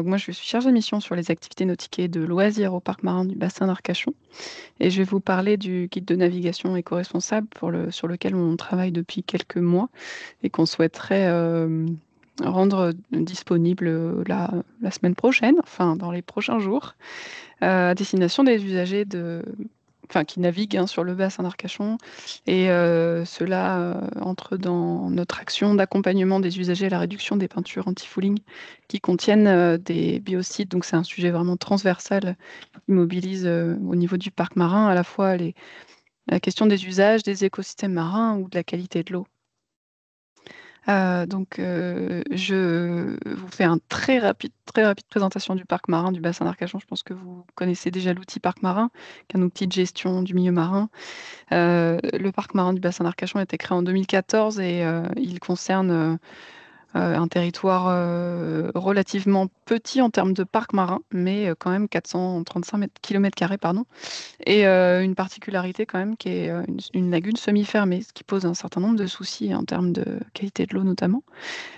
Donc moi, je suis chargée de mission sur les activités nautiques et de loisirs au parc marin du bassin d'Arcachon et je vais vous parler du guide de navigation éco-responsable sur lequel on travaille depuis quelques mois et qu'on souhaiterait, rendre disponible, la semaine prochaine, enfin dans les prochains jours, à destination des usagers qui naviguent, hein, sur le bassin d'Arcachon et cela, entre dans notre action d'accompagnement des usagers à la réduction des peintures anti-fouling qui contiennent, des biocides. Donc c'est un sujet vraiment transversal qui mobilise, au niveau du parc marin, à la fois la question des usages, des écosystèmes marins ou de la qualité de l'eau. Je vous fais un très rapide présentation du parc marin du bassin d'Arcachon. Je pense que vous connaissez déjà l'outil parc marin, qui est un outil de gestion du milieu marin. Le parc marin du bassin d'Arcachon a été créé en 2014 et il concerne, un territoire, relativement petit en termes de parc marin, mais quand même 435 kilomètres carrés, pardon. Et une particularité quand même qui est, une lagune semi-fermée, ce qui pose un certain nombre de soucis en termes de qualité de l'eau notamment,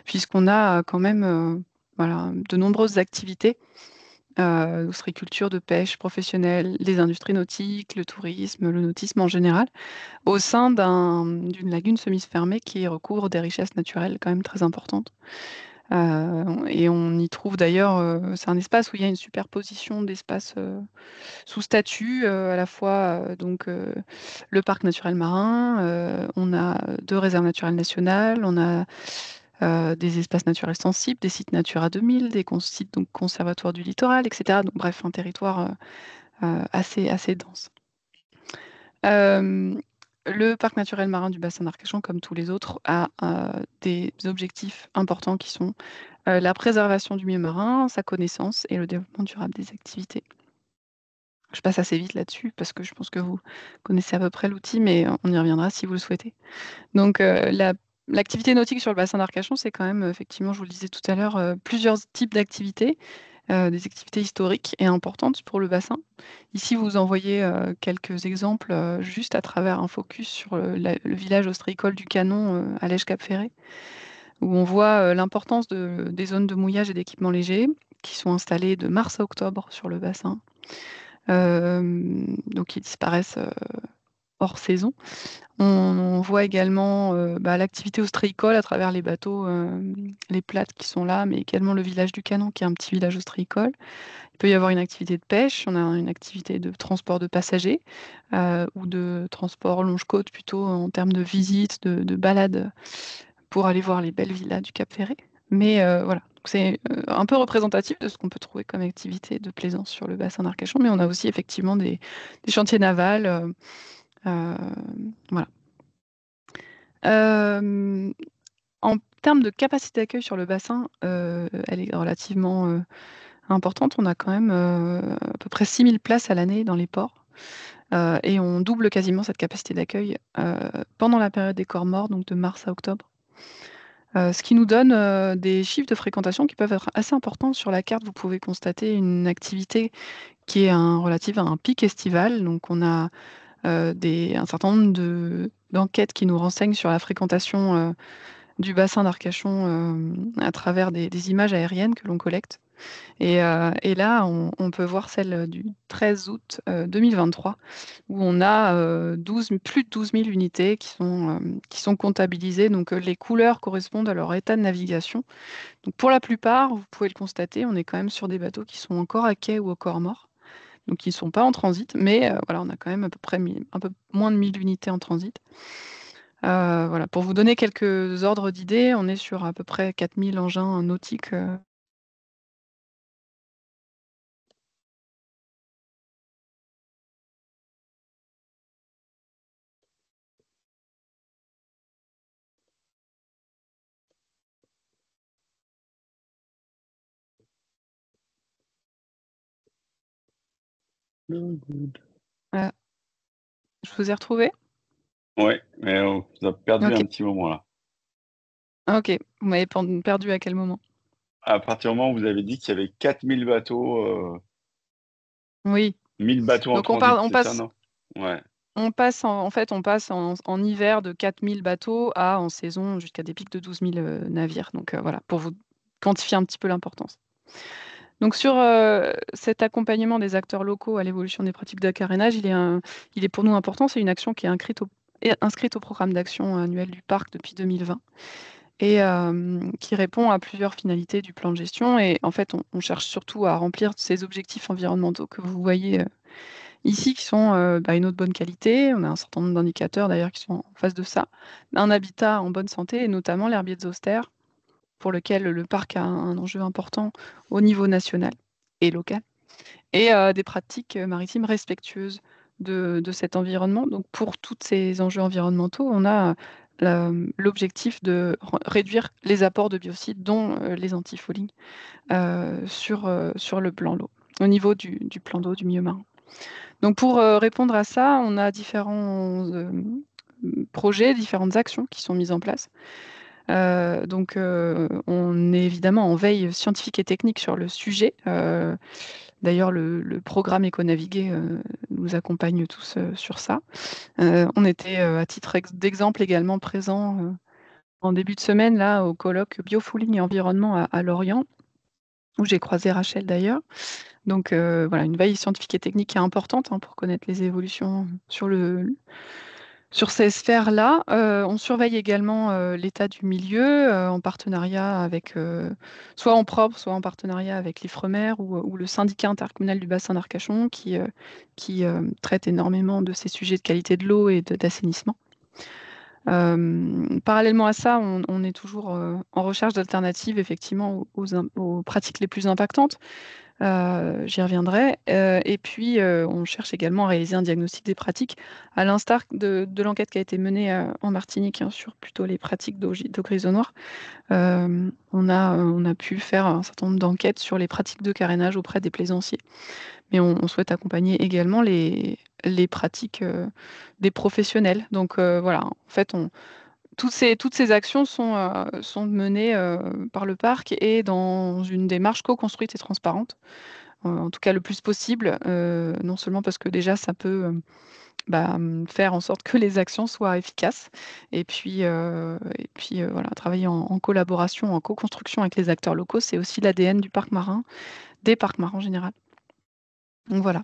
puisqu'on a, quand même, voilà, de nombreuses activités, d'ostréiculture, de pêche professionnelle, les industries nautiques, le tourisme, le nautisme en général, au sein d'une lagune semi-fermée qui recouvre des richesses naturelles quand même très importantes. Et on y trouve d'ailleurs, c'est un espace où il y a une superposition d'espaces, sous statut, à la fois, le parc naturel marin, on a 2 réserves naturelles nationales, on a, des espaces naturels sensibles, des sites Natura 2000, sites donc conservatoires du littoral et cetera. Donc bref, un territoire, assez dense. Hem, le parc naturel marin du bassin d'Arcachon, comme tous les autres, a, des objectifs importants qui sont, la préservation du milieu marin, sa connaissance et le développement durable des activités. Je passe assez vite là-dessus parce que je pense que vous connaissez à peu près l'outil, mais on y reviendra si vous le souhaitez. Donc, l'activité nautique sur le bassin d'Arcachon, c'est quand même, effectivement, je vous le disais tout à l'heure, plusieurs types d'activités, des activités historiques et importantes pour le bassin. Ici, vous en voyez, quelques exemples, juste à travers un focus sur, le village ostréicole du Canon, à Lège-Cap-Ferret, où on voit, l'importance des zones de mouillage et d'équipements légers qui sont installées de mars à octobre sur le bassin. Donc ils disparaissent, hors saison. On voit également, l'activité ostréicole à travers les bateaux, les plattes qui sont là, mais également le village du Canon qui est un petit village ostréicole. Il peut y avoir une activité de pêche, on a une activité de transport de passagers, ou de transport longe-côte plutôt en termes de visites, de balades, pour aller voir les belles villas du Cap Ferret. Mais voilà, donc c'est, un peu représentatif de ce qu'on peut trouver comme activité de plaisance sur le bassin d'Arcachon, mais on a aussi effectivement des chantiers navals, voilà. Hem, En termes de capacité d'accueil sur le bassin, elle est relativement, importante. On a quand même, à peu près 6 000 places à l'année dans les ports, et on double quasiment cette capacité d'accueil, pendant la période des corps morts, donc de mars à octobre. Ce qui nous donne, des chiffres de fréquentation qui peuvent être assez importants. Sur la carte, vous pouvez constater une activité qui est relative à un pic estival. Donc on a, un certain nombre d'enquêtes qui nous renseignent sur la fréquentation, du bassin d'Arcachon, à travers des images aériennes que l'on collecte. Et là, on peut voir celle du 13 août, 2023 où on a, plus de 12 000 unités qui sont comptabilisées. Donc, les couleurs correspondent à leur état de navigation. Donc pour la plupart, vous pouvez le constater, on est quand même sur des bateaux qui sont encore à quai ou au corps mort, donc qui ne sont pas en transit, mais voilà, on a quand même à peu près un peu moins de 1 000 unités en transit. Voilà, pour vous donner quelques ordres d'idées, on est sur à peu près 4 000 engins nautiques, voilà. Je vous ai retrouvé. Ouais, mais on vous a perdu OK. un petit moment là. OK. Vous m'avez perdu à quel moment? À partir du moment où vous avez dit qu'il y avait 4000 bateaux, Oui. 1000 bateaux en Donc on transit, parle on c'est ça, passe non? Ouais. on passe en fait, on passe en hiver de 4 000 bateaux à, en saison, jusqu'à des pics de 12 000, navires. Donc voilà, pour vous quantifier un petit peu l'importance. Donc sur cet accompagnement des acteurs locaux à l'évolution des pratiques d'acarénage, il est pour nous important. C'est une action qui est inscrite au programme d'action annuel du parc depuis 2020 et qui répond à plusieurs finalités du plan de gestion. Et en fait, on cherche surtout à remplir ces objectifs environnementaux que vous voyez ici, qui sont une eau de bonne qualité. On a un certain nombre d'indicateurs d'ailleurs qui sont en face de ça. Un habitat en bonne santé et notamment l'herbier de Zoster, pour lequel le parc a un enjeu important au niveau national et local, et des pratiques maritimes respectueuses de cet environnement. Donc pour tous ces enjeux environnementaux, on a l'objectif de réduire les apports de biocides, dont les antifouling, sur le plan d'eau, au niveau du plan d'eau du milieu marin. Donc pour répondre à ça, on a différents projets, différentes actions qui sont mises en place. On est évidemment en veille scientifique et technique sur le sujet. D'ailleurs, le programme Éconaviguer nous accompagne tous sur ça. On était, à titre d'exemple, également présent en début de semaine là, au colloque Biofouling et environnement à Lorient, où j'ai croisé Rachel d'ailleurs. Donc voilà, une veille scientifique et technique qui est importante pour connaître les évolutions sur ces sphères-là. On surveille également l'état du milieu en partenariat avec, soit en propre, soit en partenariat avec l'Ifremer ou le syndicat intercommunal du bassin d'Arcachon qui traite énormément de ces sujets de qualité de l'eau et d'assainissement. Parallèlement à ça, on est toujours en recherche d'alternatives effectivement aux pratiques les plus impactantes. J'y reviendrai. Et puis, on cherche également à réaliser un diagnostic des pratiques, à l'instar de l'enquête qui a été menée en Martinique sur plutôt les pratiques d'eau grise au noir. On a pu faire un certain nombre d'enquêtes sur les pratiques de carénage auprès des plaisanciers. Mais on souhaite accompagner également les pratiques des professionnels. Donc voilà, en fait, toutes ces actions sont menées par le parc et dans une démarche co-construite et transparente, en tout cas le plus possible, non seulement parce que déjà ça peut faire en sorte que les actions soient efficaces, et puis voilà, travailler en collaboration, en co-construction avec les acteurs locaux, c'est aussi l'ADN du parc marin, des parcs marins en général. Donc voilà.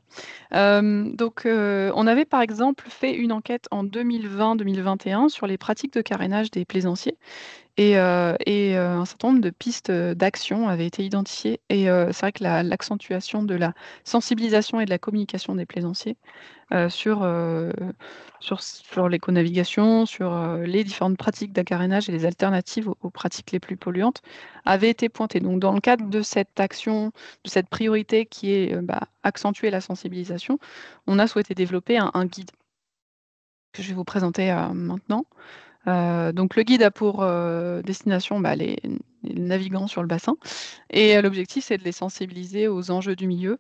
On avait par exemple fait une enquête en 2020-2021 sur les pratiques de carénage des plaisanciers et un certain nombre de pistes d'action avaient été identifiées et c'est vrai que l'accentuation de la sensibilisation et de la communication des plaisanciers sur l'éconavigation, sur les différentes pratiques d'acarénage et les alternatives aux pratiques les plus polluantes avait été pointée. Donc dans le cadre de cette action, de cette priorité qui est accentuer la sensibilisation, on a souhaité développer un guide que je vais vous présenter maintenant. Donc le guide a pour destination les navigants sur le bassin, et l'objectif c'est de les sensibiliser aux enjeux du milieu,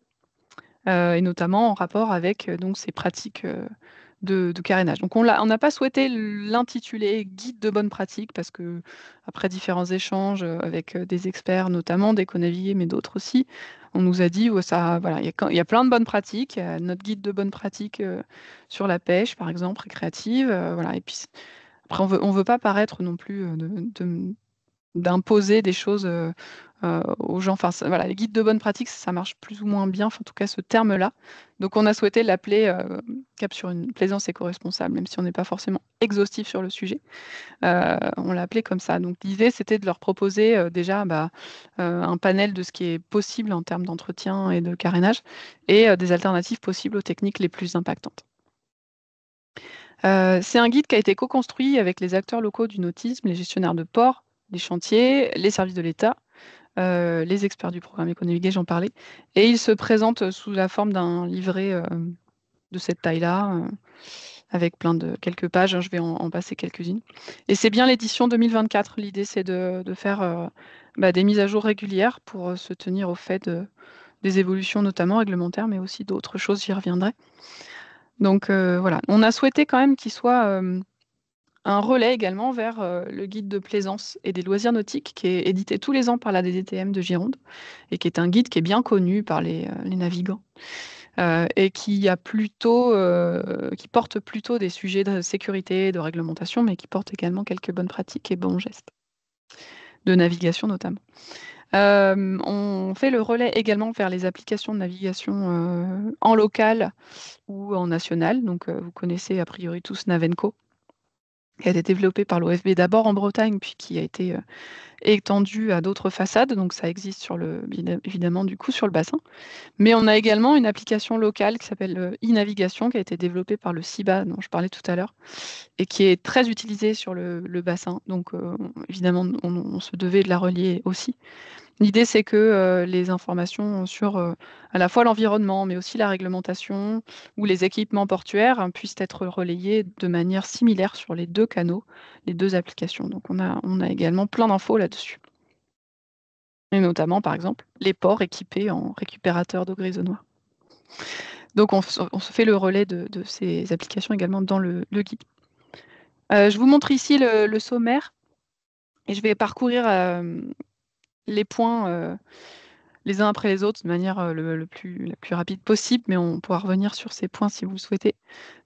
et notamment en rapport avec donc ces pratiques de carénage. Donc on n'a pas souhaité l'intituler «Guide de bonnes pratiques» parce qu'après différents échanges avec des experts, notamment d'Éconaviguer, mais d'autres aussi, on nous a dit: «Ouais, ça voilà, il y a plein de bonnes pratiques, il y a notre guide de bonnes pratiques sur la pêche, par exemple, récréative», voilà. Et puis après on veut pas paraître non plus d'imposer des choses aux gens. Enfin, voilà, les guides de bonnes pratiques, ça marche plus ou moins bien, enfin, en tout cas ce terme-là. Donc on a souhaité l'appeler Cap sur une plaisance éco-responsable, même si on n'est pas forcément exhaustif sur le sujet. On l'a appelé comme ça. Donc l'idée, c'était de leur proposer déjà un panel de ce qui est possible en termes d'entretien et de carénage, et des alternatives possibles aux techniques les plus impactantes. C'est un guide qui a été co-construit avec les acteurs locaux du nautisme, les gestionnaires de ports, les chantiers, les services de l'État, les experts du programme Éconaviguer, j'en parlais, et il se présente sous la forme d'un livret de cette taille-là, avec quelques pages, je vais en passer quelques-unes. Et c'est bien l'édition 2024. L'idée, c'est de faire des mises à jour régulières pour se tenir au fait des évolutions, notamment réglementaires, mais aussi d'autres choses, j'y reviendrai. Donc voilà, on a souhaité quand même qu'il soit un relais également vers le guide de plaisance et des loisirs nautiques, qui est édité tous les ans par la DDTM de Gironde et qui est un guide qui est bien connu par les navigants, et qui porte plutôt des sujets de sécurité, de réglementation, mais qui porte également quelques bonnes pratiques et bons gestes de navigation notamment. On fait le relais également vers les applications de navigation en local ou en national. Donc, vous connaissez a priori tous Navenco, qui a été développé par l'OFB d'abord en Bretagne, puis qui a été étendu à d'autres façades. Donc, ça existe évidemment du coup sur le bassin. Mais on a également une application locale qui s'appelle e-navigation, qui a été développée par le CIBA, dont je parlais tout à l'heure, et qui est très utilisée sur le bassin. Donc, évidemment, on se devait de la relier aussi. L'idée, c'est que les informations sur à la fois l'environnement, mais aussi la réglementation ou les équipements portuaires puissent être relayées de manière similaire sur les deux canaux, les deux applications. Donc, on a également plein d'infos là-dessus. Et notamment, par exemple, les ports équipés en récupérateurs d'eau grisonnois. Donc, on se fait le relais de ces applications également dans le guide. Je vous montre ici le sommaire et je vais parcourir les points les uns après les autres de manière la plus rapide possible, mais on pourra revenir sur ces points si vous le souhaitez.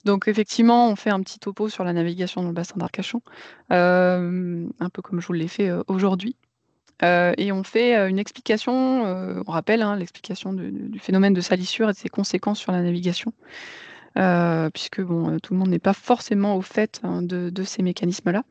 Donc effectivement, on fait un petit topo sur la navigation dans le bassin d'Arcachon, un peu comme je vous l'ai fait aujourd'hui. Et on fait une explication, on rappelle l'explication du phénomène de salissure et de ses conséquences sur la navigation, puisque bon, tout le monde n'est pas forcément au fait de ces mécanismes-là.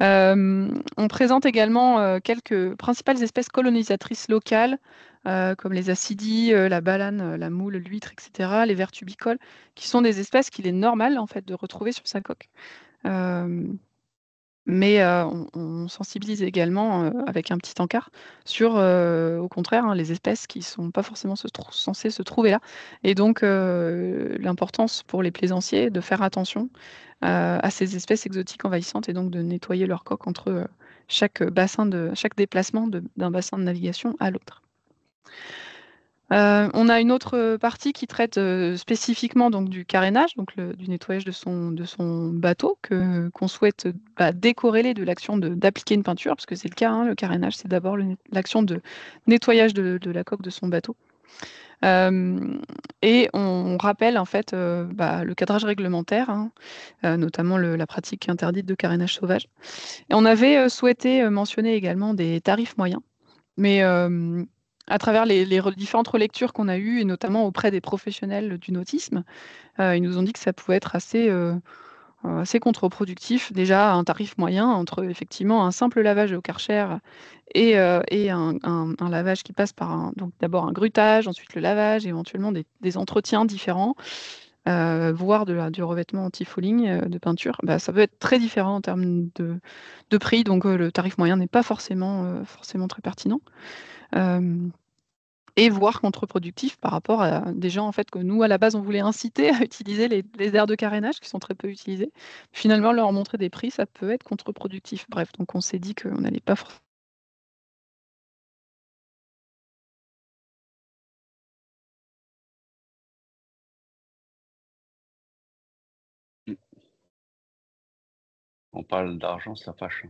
On présente également quelques principales espèces colonisatrices locales, comme les acidies, la balane, la moule, l'huître, etc., les vers tubicoles, qui sont des espèces qu'il est normal en fait de retrouver sur sa coque. Mais on sensibilise également avec un petit encart sur, au contraire, les espèces qui ne sont pas forcément censées se trouver là. Et donc, l'importance pour les plaisanciers de faire attention à ces espèces exotiques envahissantes et donc de nettoyer leur coque entre chaque déplacement d'un bassin de navigation à l'autre. On a une autre partie qui traite spécifiquement donc, du carénage, donc du nettoyage de son bateau, qu'on souhaite décorréler de l'action d'appliquer une peinture, parce que c'est le cas, le carénage, c'est d'abord l'action de nettoyage de la coque de son bateau. Et on rappelle en fait le cadrage réglementaire, notamment la pratique interdite de carénage sauvage. Et on avait souhaité mentionner également des tarifs moyens, mais à travers les différentes relectures qu'on a eues, et notamment auprès des professionnels du nautisme, ils nous ont dit que ça pouvait être assez contre-productif. Déjà, un tarif moyen entre effectivement un simple lavage au Karcher et un lavage qui passe par donc d'abord un grutage, ensuite le lavage, éventuellement des entretiens différents, voire du revêtement anti-fouling de peinture, ça peut être très différent en termes de prix, donc le tarif moyen n'est pas forcément très pertinent. Et voire contre-productif par rapport à des gens en fait que nous à la base on voulait inciter à utiliser les aires de carénage qui sont très peu utilisées. Finalement leur montrer des prix, ça peut être contre-productif. Bref, donc on s'est dit qu'on n'allait pas On parle d'argent, ça fâche.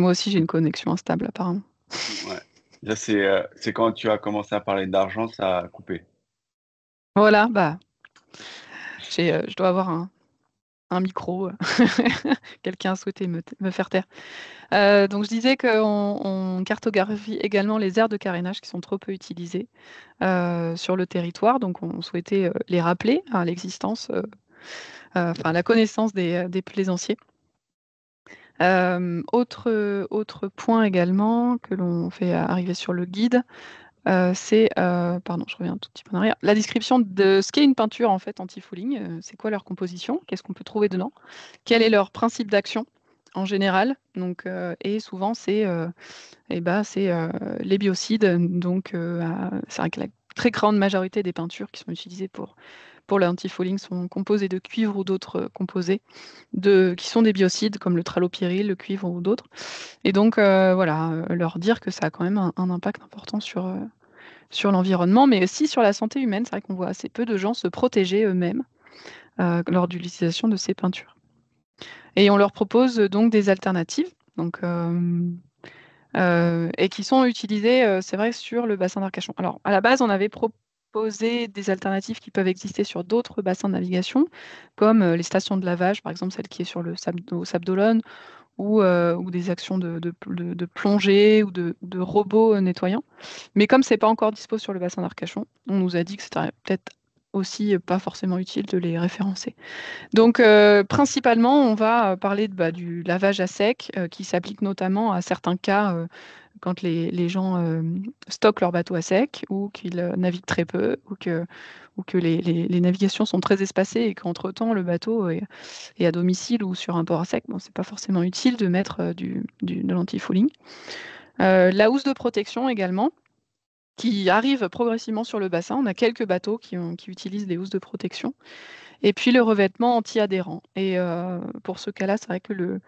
moi aussi j'ai une connexion instable apparemment. Ouais. Là, c'est quand tu as commencé à parler d'argent, ça a coupé. Voilà, je dois avoir un micro. Quelqu'un a souhaité me faire taire. Donc je disais qu'on cartographie également les aires de carénage qui sont trop peu utilisées sur le territoire. Donc on souhaitait les rappeler à l'existence, la connaissance des plaisanciers. Autre point également que l'on fait arriver sur le guide, c'est, pardon, je reviens un tout petit peu en arrière, la description de ce qu'est une peinture en fait anti-fouling. C'est quoi leur composition? Qu'est-ce qu'on peut trouver dedans? Quel est leur principe d'action en général? Donc, et souvent c'est les biocides. Donc, c'est vrai que la très grande majorité des peintures qui sont utilisées pour l'anti-fouling sont composées de cuivre ou d'autres composés qui sont des biocides comme le tralopyrrole, le cuivre ou d'autres. Et donc, voilà, leur dire que ça a quand même un impact important sur l'environnement, mais aussi sur la santé humaine. C'est vrai qu'on voit assez peu de gens se protéger eux-mêmes lors de l'utilisation de ces peintures. Et on leur propose donc des alternatives, donc, et qui sont utilisées, c'est vrai, sur le bassin d'Arcachon. Alors, à la base, on avait proposé proposer des alternatives qui peuvent exister sur d'autres bassins de navigation, comme les stations de lavage, par exemple celle qui est sur au Sable d'Olonne, ou des actions de plongée ou de robots nettoyants. Mais comme c'est pas encore dispo sur le bassin d'Arcachon, on nous a dit que c'était peut-être aussi pas forcément utile de les référencer. Donc, principalement, on va parler du lavage à sec, qui s'applique notamment à certains cas, quand les gens stockent leur bateau à sec ou qu'ils naviguent très peu ou que les navigations sont très espacées et qu'entre-temps, le bateau est à domicile ou sur un port à sec. Bon, c'est pas forcément utile de mettre de l'anti-fouling. La housse de protection également, qui arrive progressivement sur le bassin. On a quelques bateaux qui utilisent des housses de protection. Et puis le revêtement anti-adhérent. Et pour ce cas-là, c'est vrai que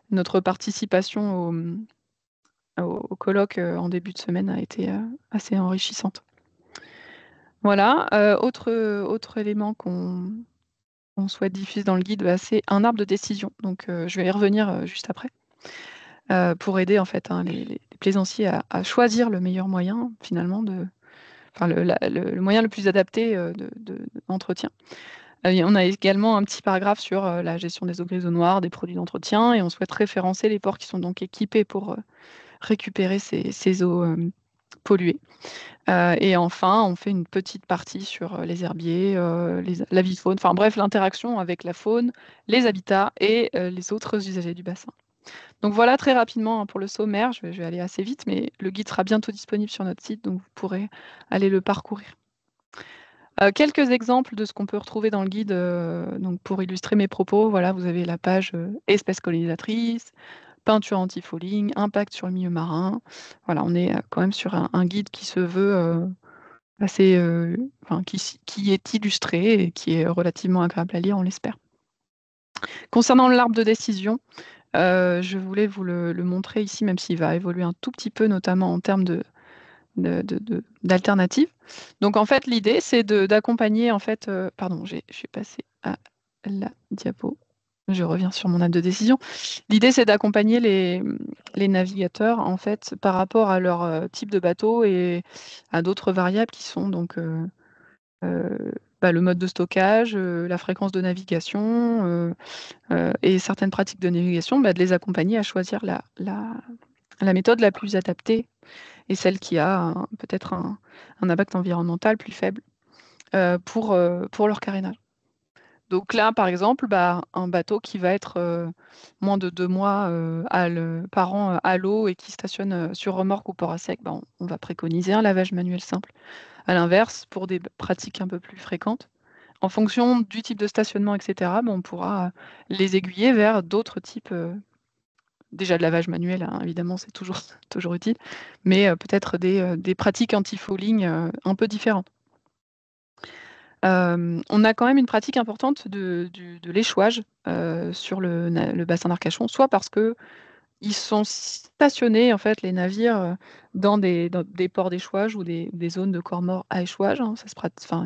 notre participation au colloque en début de semaine a été assez enrichissante. Voilà. Autre élément qu'on souhaite diffuser dans le guide, c'est un arbre de décision. Donc je vais y revenir juste après. Pour aider en fait les plaisanciers à choisir le meilleur moyen finalement le moyen le plus adapté d'entretien. On a également un petit paragraphe sur la gestion des eaux grises, eaux noires, des produits d'entretien, et on souhaite référencer les ports qui sont donc équipés pour récupérer ces eaux polluées. Et enfin, on fait une petite partie sur les herbiers, la vie-faune, enfin bref, l'interaction avec la faune, les habitats et les autres usagers du bassin. Donc voilà très rapidement pour le sommaire, je vais aller assez vite, mais le guide sera bientôt disponible sur notre site, donc vous pourrez aller le parcourir. Quelques exemples de ce qu'on peut retrouver dans le guide, donc pour illustrer mes propos. Voilà, vous avez la page espèces colonisatrices, peinture anti-fouling, impact sur le milieu marin. Voilà, on est quand même sur un guide qui se veut assez, qui est illustré et qui est relativement agréable à lire, on l'espère. Concernant l'arbre de décision, je voulais vous le montrer ici, même s'il va évoluer un tout petit peu, notamment en termes d'alternatives. Donc en fait, l'idée, c'est d'accompagner, en fait, pardon, je suis passée à la diapo. Je reviens sur mon arbre de décision. L'idée, c'est d'accompagner les navigateurs, en fait, par rapport à leur type de bateau et à d'autres variables qui sont donc le mode de stockage, la fréquence de navigation, et certaines pratiques de navigation, de les accompagner à choisir la méthode la plus adaptée et celle qui a peut-être un impact environnemental plus faible pour leur carénage. Donc là, par exemple, un bateau qui va être moins de 2 mois par an à l'eau et qui stationne sur remorque ou port à sec, on va préconiser un lavage manuel simple. À l'inverse, pour des pratiques un peu plus fréquentes, en fonction du type de stationnement, etc., on pourra les aiguiller vers d'autres types. Déjà de lavage manuel, hein, évidemment, c'est toujours, toujours utile, mais peut-être des pratiques anti-fouling un peu différentes. On a quand même une pratique importante de l'échouage sur le bassin d'Arcachon, soit parce que ils sont stationnés, en fait, les navires, dans des ports d'échouage ou des zones de corps morts à échouage, hein.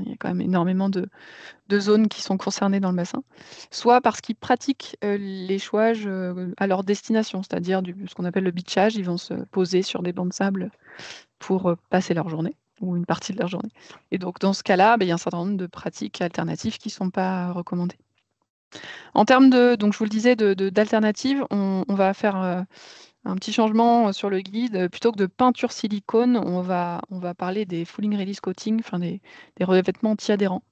Il y a quand même énormément de zones qui sont concernées dans le bassin. Soit parce qu'ils pratiquent l'échouage à leur destination, c'est-à-dire ce qu'on appelle le beachage. Ils vont se poser sur des bancs de sable pour passer leur journée ou une partie de leur journée. Et donc, dans ce cas-là, il y a un certain nombre de pratiques alternatives qui ne sont pas recommandées. En termes donc je vous le disais, d'alternatives, on va faire un petit changement sur le guide. Plutôt que de peinture silicone, on va parler des fouling release coating, enfin des revêtements anti-adhérents.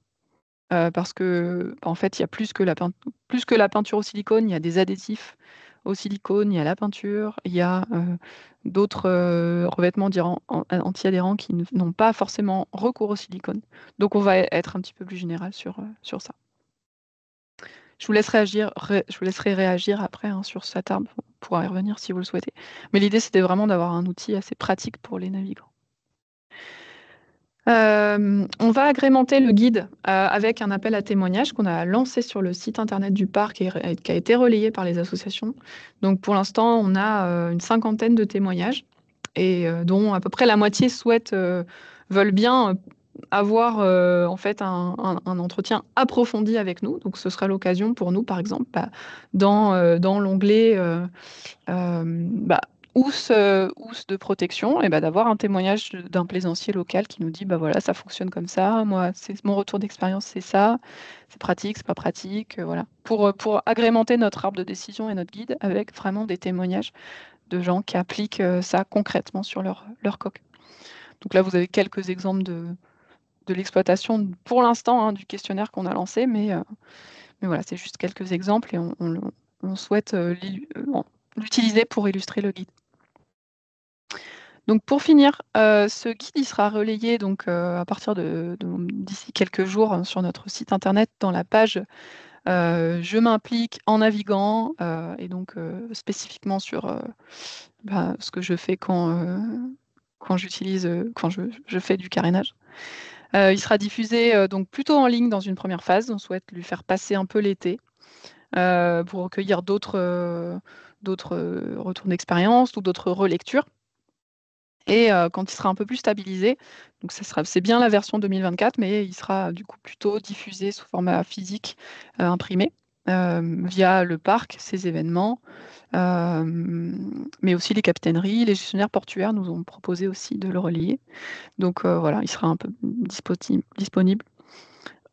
Parce que, en fait, il y a plus que la peinture au silicone, il y a des adhésifs au silicone, il y a la peinture, il y a d'autres revêtements anti-adhérents qui n'ont pas forcément recours au silicone. Donc on va être un petit peu plus général sur ça. Je vous laisserai réagir après sur cet arbre, on pourra y revenir si vous le souhaitez. Mais l'idée, c'était vraiment d'avoir un outil assez pratique pour les navigants. On va agrémenter le guide avec un appel à témoignages qu'on a lancé sur le site internet du parc et qui a été relayé par les associations. Donc pour l'instant, on a une 50aine de témoignages et dont à peu près la moitié veulent bien avoir en fait un entretien approfondi avec nous. Donc ce sera l'occasion pour nous, par exemple, dans l'onglet housse de protection, et ben, d'avoir un témoignage d'un plaisancier local qui nous dit bah voilà, ça fonctionne comme ça, moi c'est mon retour d'expérience, c'est ça, c'est pratique, c'est pas pratique, voilà. Pour agrémenter notre arbre de décision et notre guide avec vraiment des témoignages de gens qui appliquent ça concrètement sur leur coque. Donc là, vous avez quelques exemples de l'exploitation pour l'instant hein, du questionnaire qu'on a lancé, mais voilà, c'est juste quelques exemples et on souhaite l'utiliser pour illustrer le guide. Donc pour finir, ce guide il sera relayé donc, à partir d'ici quelques jours hein, sur notre site internet dans la page Je m'implique en naviguant et donc spécifiquement sur ce que je fais quand j'utilise, quand je fais du carénage. Il sera diffusé donc plutôt en ligne dans une première phase. On souhaite lui faire passer un peu l'été pour recueillir d'autres retours d'expérience ou d'autres relectures. Et quand il sera un peu plus stabilisé, donc c'est bien la version 2024, mais il sera du coup plutôt diffusé sous format physique, imprimé, via le parc, ses événements, mais aussi les capitaineries, les gestionnaires portuaires nous ont proposé aussi de le relier. Donc voilà, il sera un peu disponible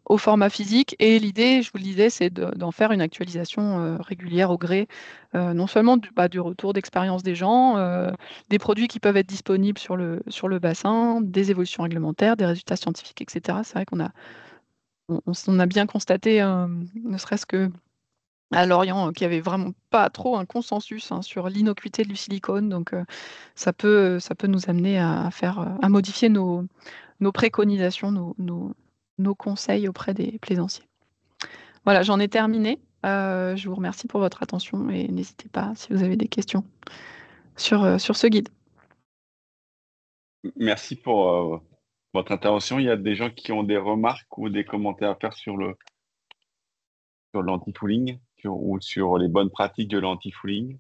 au format physique et l'idée, je vous le disais, c'est d'en faire une actualisation régulière au gré non seulement du retour d'expérience des gens, des produits qui peuvent être disponibles sur le bassin, des évolutions réglementaires, des résultats scientifiques, etc. C'est vrai on a bien constaté, ne serait-ce que à Lorient, qu'il y avait vraiment pas trop un consensus hein, sur l'innocuité du silicone. Donc ça peut nous amener à modifier nos préconisations, nos conseils auprès des plaisanciers. Voilà, j'en ai terminé. Je vous remercie pour votre attention et n'hésitez pas si vous avez des questions sur ce guide. Merci pour votre intervention. Il y a des gens qui ont des remarques ou des commentaires à faire sur l'anti-fouling ou sur les bonnes pratiques de l'anti-fouling.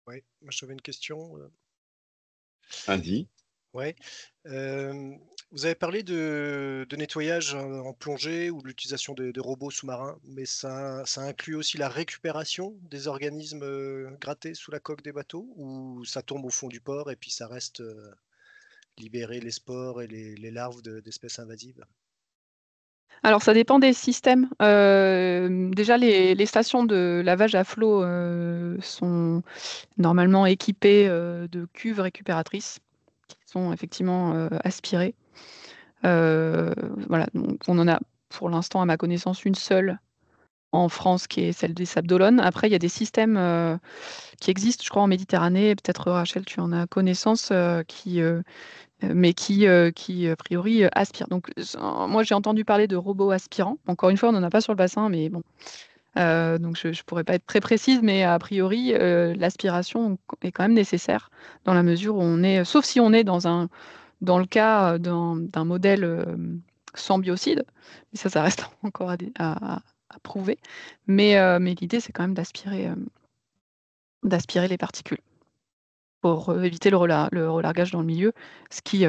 Oui, moi j'avais une question. Vas-y. Ouais. Vous avez parlé de nettoyage en plongée ou de l'utilisation de robots sous-marins, mais ça inclut aussi la récupération des organismes grattés sous la coque des bateaux, ou ça tombe au fond du port et puis ça reste libérer les spores et les larves d'espèces invasives? Alors ça dépend des systèmes. Déjà les stations de lavage à flot sont normalement équipées de cuves récupératrices qui sont effectivement aspirées. Voilà, donc on en a pour l'instant, à ma connaissance, une seule en France qui est celle des Sables d'Olonne. Après, il y a des systèmes qui existent, je crois, en Méditerranée. Peut-être Rachel, tu en as connaissance, qui a priori aspirent. Donc moi, j'ai entendu parler de robots aspirants. Encore une fois, on n'en a pas sur le bassin, mais bon. Donc je ne pourrais pas être très précise, mais a priori, l'aspiration est quand même nécessaire dans la mesure où on est, sauf si on est dans le cas d'un modèle sans biocide, mais ça reste encore à prouver. Mais l'idée, c'est quand même d'aspirer les particules pour éviter le relargage dans le milieu, ce qui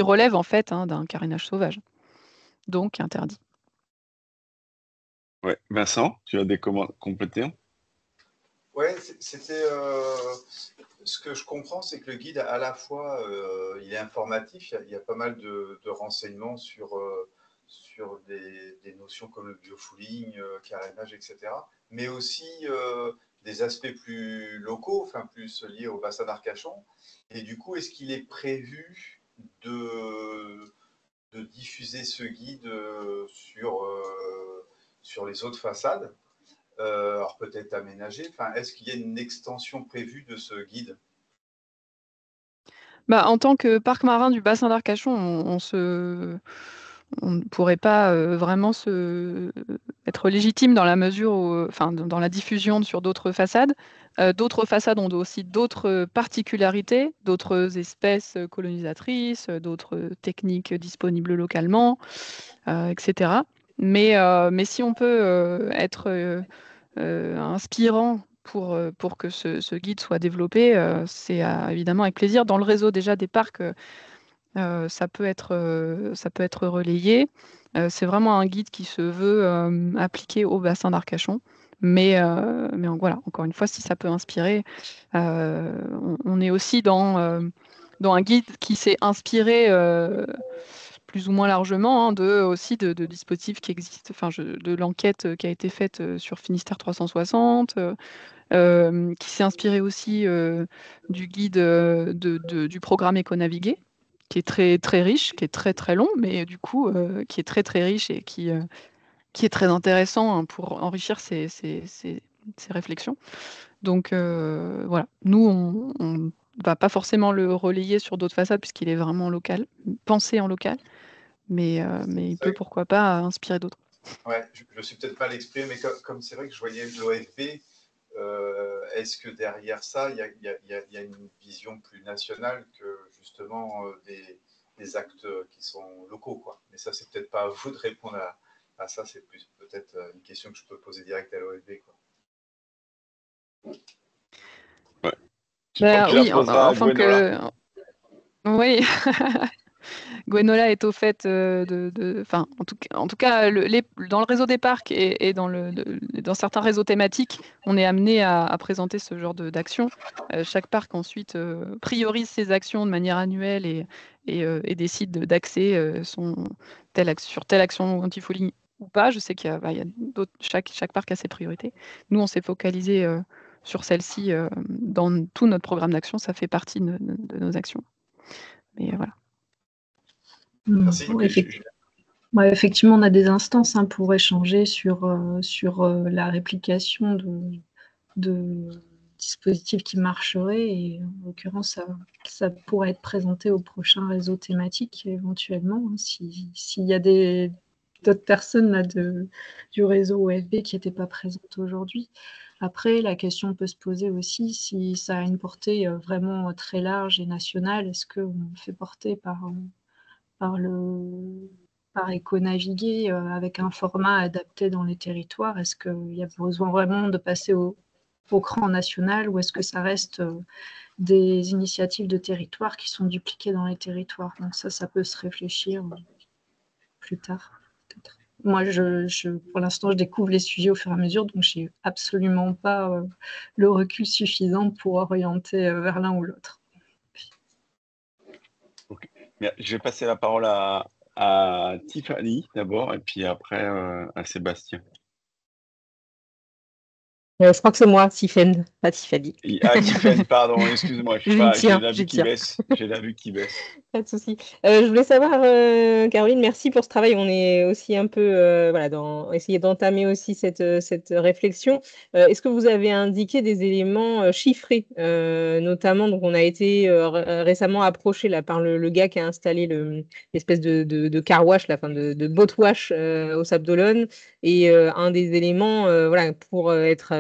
relève en fait hein, d'un carénage sauvage, donc interdit. Ouais. Vincent, tu as des commentaires complétés? Ouais, c'était ce que je comprends, c'est que le guide, à la fois, il est informatif, il y a pas mal de renseignements sur des notions comme le biofouling, carénage, etc. Mais aussi des aspects plus locaux, enfin plus liés au bassin d'Arcachon. Et du coup, est-ce qu'il est prévu de diffuser ce guide sur les autres façades? Alors peut-être aménagé. Enfin, est-ce qu'il y a une extension prévue de ce guide? En tant que parc marin du bassin d'Arcachon, on ne pourrait pas vraiment être légitime dans la mesure où, enfin, dans la diffusion sur d'autres façades. D'autres façades ont aussi d'autres particularités, d'autres espèces colonisatrices, d'autres techniques disponibles localement, etc. Mais si on peut être inspirant pour que ce guide soit développé, c'est évidemment avec plaisir. Dans le réseau déjà des parcs, ça peut être relayé. C'est vraiment un guide qui se veut appliqué au bassin d'Arcachon. Mais voilà, encore une fois, si ça peut inspirer, on est aussi dans un guide qui s'est inspiré plus ou moins largement aussi de dispositifs qui existent, de l'enquête qui a été faite sur Finistère 360, qui s'est inspiré aussi du guide du programme Éconaviguer, qui est très, très riche, qui est très, très long, mais du coup, qui est très, très riche et qui est très intéressant pour enrichir ces réflexions. Donc voilà, nous, on ne va pas forcément le relayer sur d'autres façades puisqu'il est vraiment local, pensé en local, mais il peut, pourquoi pas, inspirer d'autres. Ouais, je ne suis peut-être pas l'exprimer, mais comme c'est vrai que je voyais l'OFB, est-ce que derrière ça, il y a une vision plus nationale que justement des actes qui sont locaux, quoi. Mais ça, c'est peut-être pas à vous de répondre à ça, c'est plus peut-être une question que je peux poser direct à l'OFB, quoi. Ouais. Oui, enfin que... Oui. Gwenola est au fait en tout cas, dans le réseau des parcs et dans certains réseaux thématiques, on est amené à présenter ce genre d'action. Chaque parc ensuite priorise ses actions de manière annuelle et décide d'axer sur telle action anti-fouling ou pas. Je sais qu'il y a d'autres, chaque parc a ses priorités. Nous, on s'est focalisé sur celle-ci dans tout notre programme d'action. Ça fait partie de nos actions. Mais voilà. Merci. Effectivement, on a des instances pour échanger sur la réplication de dispositifs qui marcheraient. Et en l'occurrence, ça pourrait être présenté au prochain réseau thématique éventuellement, s'il y a d'autres personnes là, du réseau OFB qui n'étaient pas présentes aujourd'hui. Après, la question peut se poser aussi si ça a une portée vraiment très large et nationale. Est-ce qu'on fait porter par Éconaviguer avec un format adapté dans les territoires? Est-ce qu'il y a besoin vraiment de passer au cran national ou est-ce que ça reste des initiatives de territoire qui sont dupliquées dans les territoires? Donc ça peut se réfléchir plus tard. Moi, pour l'instant, je découvre les sujets au fur et à mesure, donc je n'ai absolument pas le recul suffisant pour orienter vers l'un ou l'autre. Okay. Je vais passer la parole à Tiffany d'abord et puis après à Sébastien. Je crois que c'est moi, Tiffen, pas Tiffany. Ah, Tiffen, pardon, excuse-moi, j'ai la vue qui baisse. J'ai la vue qui baisse. Pas de souci. Je voulais savoir, Caroline, merci pour ce travail. On est aussi un peu essayer d'entamer aussi cette réflexion. Est-ce que vous avez indiqué des éléments chiffrés, notamment, donc on a été récemment approché là par le gars qui a installé l'espèce de car wash, de boat wash au Sable d'Olonne, et un des éléments pour être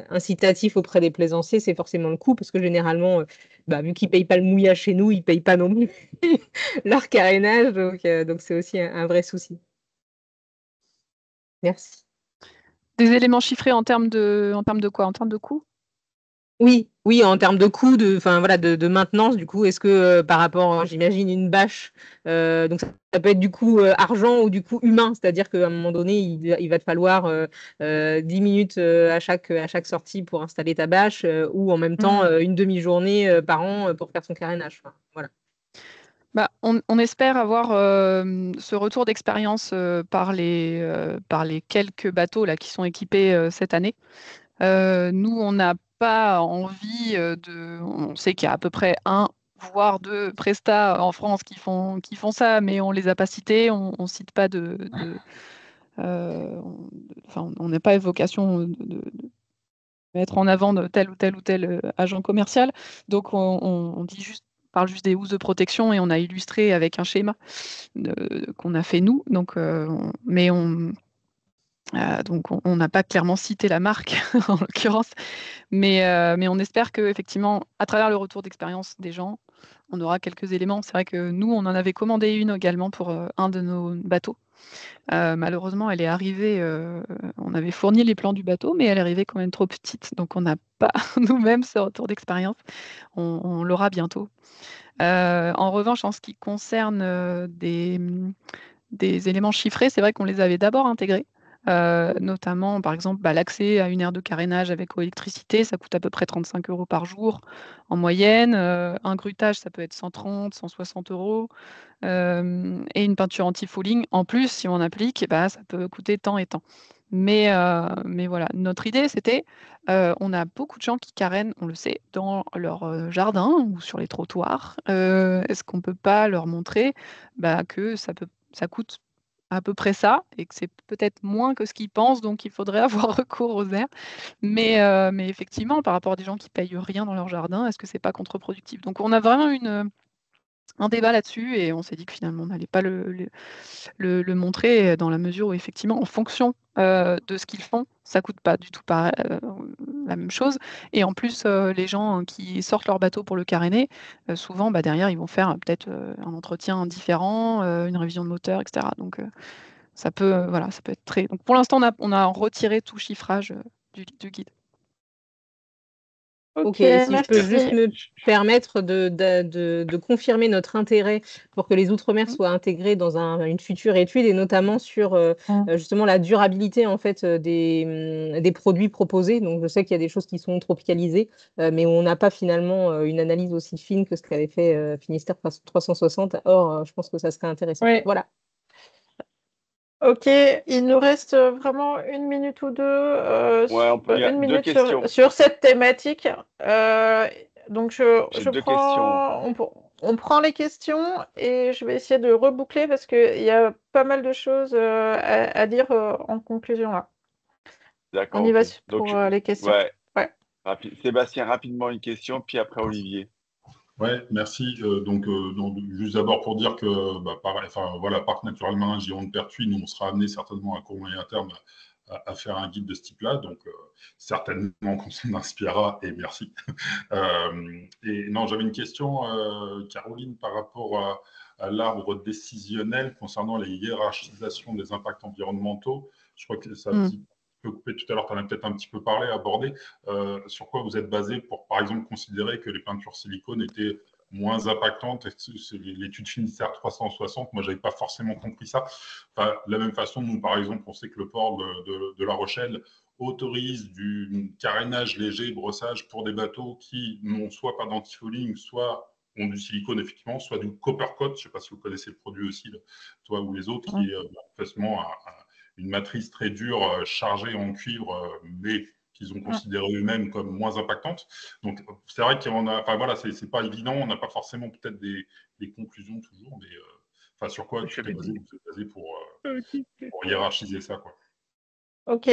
incitatif auprès des plaisanciers, c'est forcément le coût, parce que généralement, vu qu'ils ne payent pas le mouillage chez nous, ils ne payent pas non plus leur carénage, donc c'est aussi un vrai souci. Merci. Des éléments chiffrés en termes de quoi? En termes de coût? Oui, en termes de coût, de maintenance, du coup, est-ce que par rapport, j'imagine, une bâche, donc ça peut être du coup argent ou du coup humain, c'est-à-dire qu'à un moment donné, il va te falloir 10 minutes à chaque sortie pour installer ta bâche ou en même temps une demi-journée par an pour faire son carénage. Voilà. On espère avoir ce retour d'expérience par les quelques bateaux là, qui sont équipés cette année. Nous, on n'a pas envie on sait qu'il y a à peu près 1 voire 2 prestats en France qui font ça, mais on ne les a pas cités. On ne cite pas on n'a pas vocation de mettre en avant de tel ou tel agent commercial. Donc, on parle juste des housses de protection et on a illustré avec un schéma qu'on a fait nous. Donc, on n'a pas clairement cité la marque en l'occurrence, mais on espère qu'effectivement, à travers le retour d'expérience des gens, on aura quelques éléments. C'est vrai que nous, on en avait commandé une également pour un de nos bateaux. Malheureusement, elle est arrivée, on avait fourni les plans du bateau, mais elle est arrivée quand même trop petite, donc on n'a pas nous-mêmes ce retour d'expérience. On l'aura bientôt. En revanche, en ce qui concerne des éléments chiffrés, c'est vrai qu'on les avait d'abord intégrés. Notamment, par exemple, l'accès à une aire de carénage avec eau et électricité, ça coûte à peu près 35 € par jour en moyenne. Un grutage, ça peut être 130, 160 €. Et une peinture anti-fouling, en plus, si on applique, ça peut coûter tant et tant. Mais voilà, notre idée, c'était, on a beaucoup de gens qui carénent, on le sait, dans leur jardin ou sur les trottoirs. Est-ce qu'on peut pas leur montrer que ça coûte à peu près ça et que c'est peut-être moins que ce qu'ils pensent, donc il faudrait avoir recours aux airs. Mais effectivement, par rapport à des gens qui payent rien dans leur jardin, est-ce que c'est pas contre-productif? Donc on a vraiment un débat là-dessus et on s'est dit que finalement on n'allait pas le montrer dans la mesure où effectivement en fonction, de ce qu'ils font, ça coûte pas du tout la même chose et en plus, les gens qui sortent leur bateau pour le caréner, souvent, derrière ils vont faire peut-être, un entretien différent, une révision de moteur et cetera. Donc ça peut, voilà, ça peut être très donc pour l'instant on a retiré tout chiffrage, du guide. OK, et si je peux juste merci. me permettre de confirmer notre intérêt pour que les outre-mer soient intégrés dans une future étude et notamment sur, justement la durabilité en fait, des produits proposés. Donc je sais qu'il y a des choses qui sont tropicalisées, mais où on n'a pas finalement, une analyse aussi fine que ce qu'avait fait, Finistère 360. Or, je pense que ça serait intéressant. Oui. Voilà. Ok, il nous reste vraiment 1 minute ou deux, il y a 1 deux minute questions. sur cette thématique. Donc J'ai deux questions. on prend les questions et je vais essayer de reboucler parce qu'il y a pas mal de choses à dire en conclusion là. D'accord, On y va ok. pour les questions. Ouais. Ouais. Sébastien, rapidement une question, puis après Olivier. Ouais, merci. Donc, juste d'abord pour dire que, Parc naturel marin Gironde-Pertuis, nous, on sera amené certainement à court moyen terme à faire un guide de ce type-là. Donc, certainement qu'on s'en inspirera et merci. Et non, j'avais une question, Caroline, par rapport à l'arbre décisionnel concernant les hiérarchisations des impacts environnementaux. Je crois que ça a un petit peu coupé tout à l'heure, tu en as peut-être un petit peu parlé, abordé. Sur quoi vous êtes basé pour, par exemple, considérer que les peintures silicone étaient moins impactantes? C'est l'étude Finistère 360, moi, je n'avais pas forcément compris ça. Enfin, de la même façon, nous, par exemple, on sait que le port de La Rochelle autorise du carénage léger, brossage pour des bateaux qui n'ont soit pas d'antifouling, soit ont du silicone, effectivement, soit du copper coat. Je ne sais pas si vous connaissez le produit aussi, toi ou les autres, qui est facilement une matrice très dure, chargée en cuivre, mais qu'ils ont considéré eux-mêmes comme moins impactante. Donc, c'est vrai qu'on a, enfin voilà, c'est pas évident, on n'a pas forcément peut-être des conclusions toujours, mais sur quoi tu t'es basé pour hiérarchiser ça, quoi. Ok,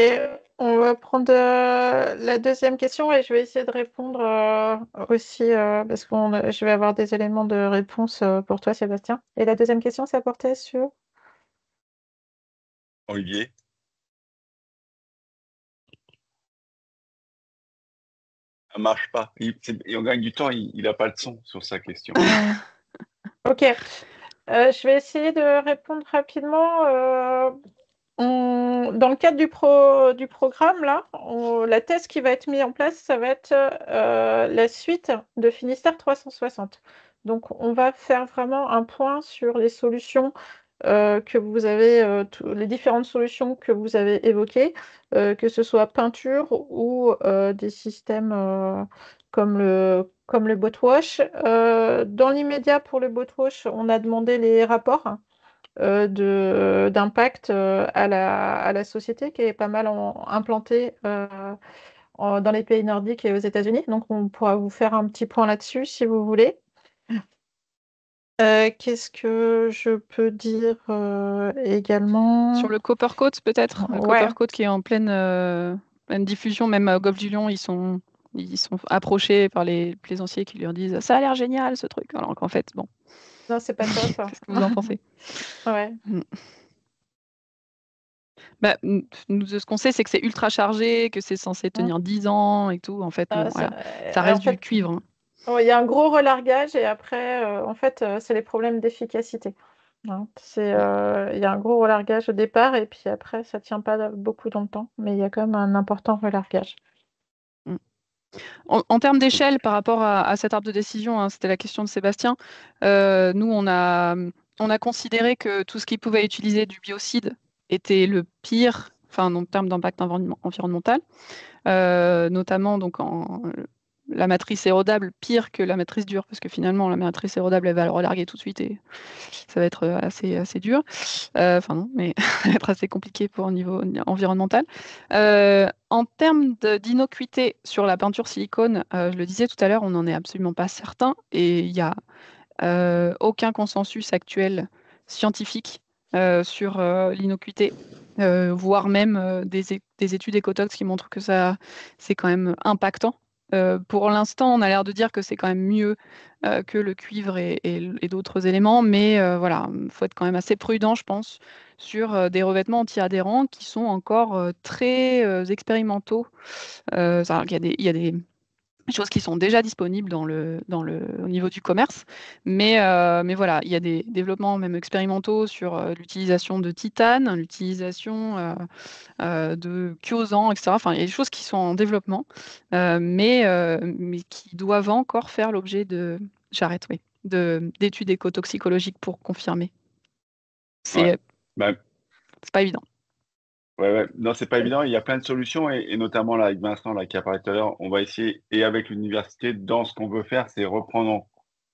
on va prendre la deuxième question et je vais essayer de répondre aussi parce que je vais avoir des éléments de réponse pour toi, Sébastien. Et la deuxième question, ça portait sur Olivier. Ça marche pas. Et on gagne du temps, il n'a pas le son sur sa question. Ok, je vais essayer de répondre rapidement. Dans le cadre du programme, là, la thèse qui va être mise en place, ça va être la suite de Finistère 360. Donc, on va faire vraiment un point sur les solutions que vous avez, les différentes solutions que vous avez évoquées, que ce soit peinture ou des systèmes comme le boatwash. Dans l'immédiat, pour le boatwash, on a demandé les rapports d'impact à la société qui est pas mal implantée dans les pays nordiques et aux États-Unis. Donc, on pourra vous faire un petit point là-dessus si vous voulez. Qu'est-ce que je peux dire également? Sur le Copper Coat, peut-être. Le Copper Coat qui est en pleine diffusion, même au Golfe du Lion, ils sont approchés par les plaisanciers qui leur disent « ça a l'air génial ce truc », alors qu'en fait, bon. Non, c'est pas top. Qu'est-ce que vous en pensez? Ouais. Nous, ce qu'on sait, c'est que c'est ultra chargé, que c'est censé tenir 10 ans et tout. En fait, bon, voilà. Ça reste du cuivre. Hein. Il y a un gros relargage et après, en fait, c'est les problèmes d'efficacité. Hein. Il y a un gros relargage au départ et puis après, ça ne tient pas beaucoup dans le temps, mais il y a quand même un important relargage. En termes d'échelle, par rapport à cet arbre de décision, hein, c'était la question de Sébastien, nous, on a on a considéré que tout ce qui pouvait utiliser du biocide était le pire, enfin, en termes d'impact environnemental, notamment donc la matrice érodable pire que la matrice dure, parce que finalement, la matrice érodable, elle va le relarguer tout de suite et ça va être assez dur. Enfin non, mais ça va être assez compliqué pour au niveau environnemental. En termes d'innocuité sur la peinture silicone, je le disais tout à l'heure, on n'en est absolument pas certain et il y a aucun consensus actuel scientifique sur l'innocuité, voire même des études écotox qui montrent que ça, c'est quand même impactant. Pour l'instant, on a l'air de dire que c'est quand même mieux que le cuivre et d'autres éléments, mais voilà, il faut être quand même assez prudent, je pense, sur des revêtements anti-adhérents qui sont encore très expérimentaux. Il y a des choses qui sont déjà disponibles au niveau du commerce. Mais voilà, il y a des développements même expérimentaux sur l'utilisation de titane, l'utilisation de Kyosan, etc. Enfin, il y a des choses qui sont en développement, mais qui doivent encore faire l'objet j'arrête, oui, d'études écotoxicologiques pour confirmer. Ouais. C'est pas évident. Ouais. Non, c'est pas évident. Il y a plein de solutions et notamment là, avec Vincent, là, qui a parlé tout à l'heure, on va essayer, et avec l'université, dans ce qu'on veut faire, c'est reprendre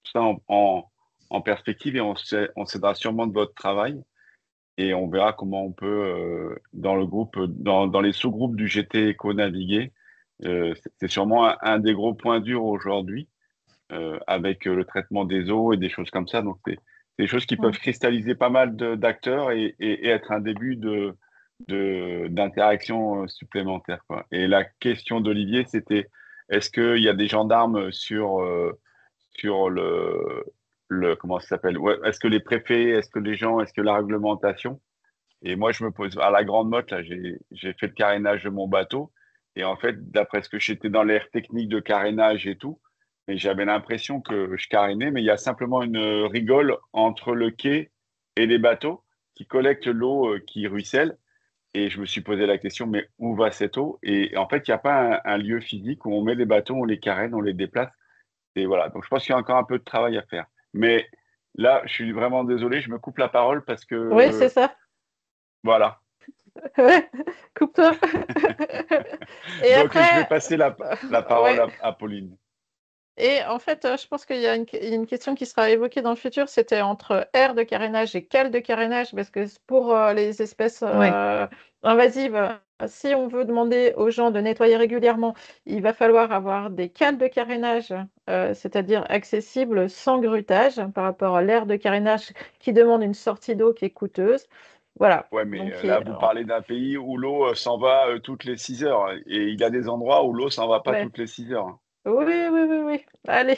ça en perspective et on s'aidera sûrement de votre travail et on verra comment on peut, dans le groupe, dans les sous-groupes du GT Éco-Naviguer, c'est sûrement un des gros points durs aujourd'hui avec le traitement des eaux et des choses comme ça. Donc, c'est des choses qui peuvent cristalliser pas mal d'acteurs et être un début d'interaction supplémentaire, quoi. Et la question d'Olivier, c'était est-ce qu'il y a des gendarmes sur comment ça s'appelle? Ouais, est-ce que les préfets, est-ce que les gens, est-ce que la réglementation? Et moi, je me pose à la grande motte, là, j'ai fait le carénage de mon bateau. Et en fait, d'après ce que j'étais dans l'air technique de carénage et tout, et j'avais l'impression que je carénais, mais il y a simplement une rigole entre le quai et les bateaux qui collectent l'eau qui ruisselle. Et je me suis posé la question, mais où va cette eau? Et en fait, il n'y a pas un lieu physique où on met les bateaux, on les carène, on les déplace. Et voilà. Donc, je pense qu'il y a encore un peu de travail à faire. Mais là, je suis vraiment désolé, je me coupe la parole parce que Oui, c'est ça. voilà. Ouais, coupe-toi. Et Donc, après, je vais passer la parole ouais. à Pauline. Et en fait, je pense qu'il y a une question qui sera évoquée dans le futur, c'était entre aire de carénage et cale de carénage, parce que pour les espèces invasives, si on veut demander aux gens de nettoyer régulièrement, il va falloir avoir des cales de carénage, c'est-à-dire accessibles sans grutage par rapport à l'aire de carénage qui demande une sortie d'eau qui est coûteuse. Voilà. Ouais, mais Donc, là, vous parlez d'un pays où l'eau s'en va toutes les 6 heures. Et il y a des endroits où l'eau s'en va pas ouais. toutes les 6 heures. Oui. Allez.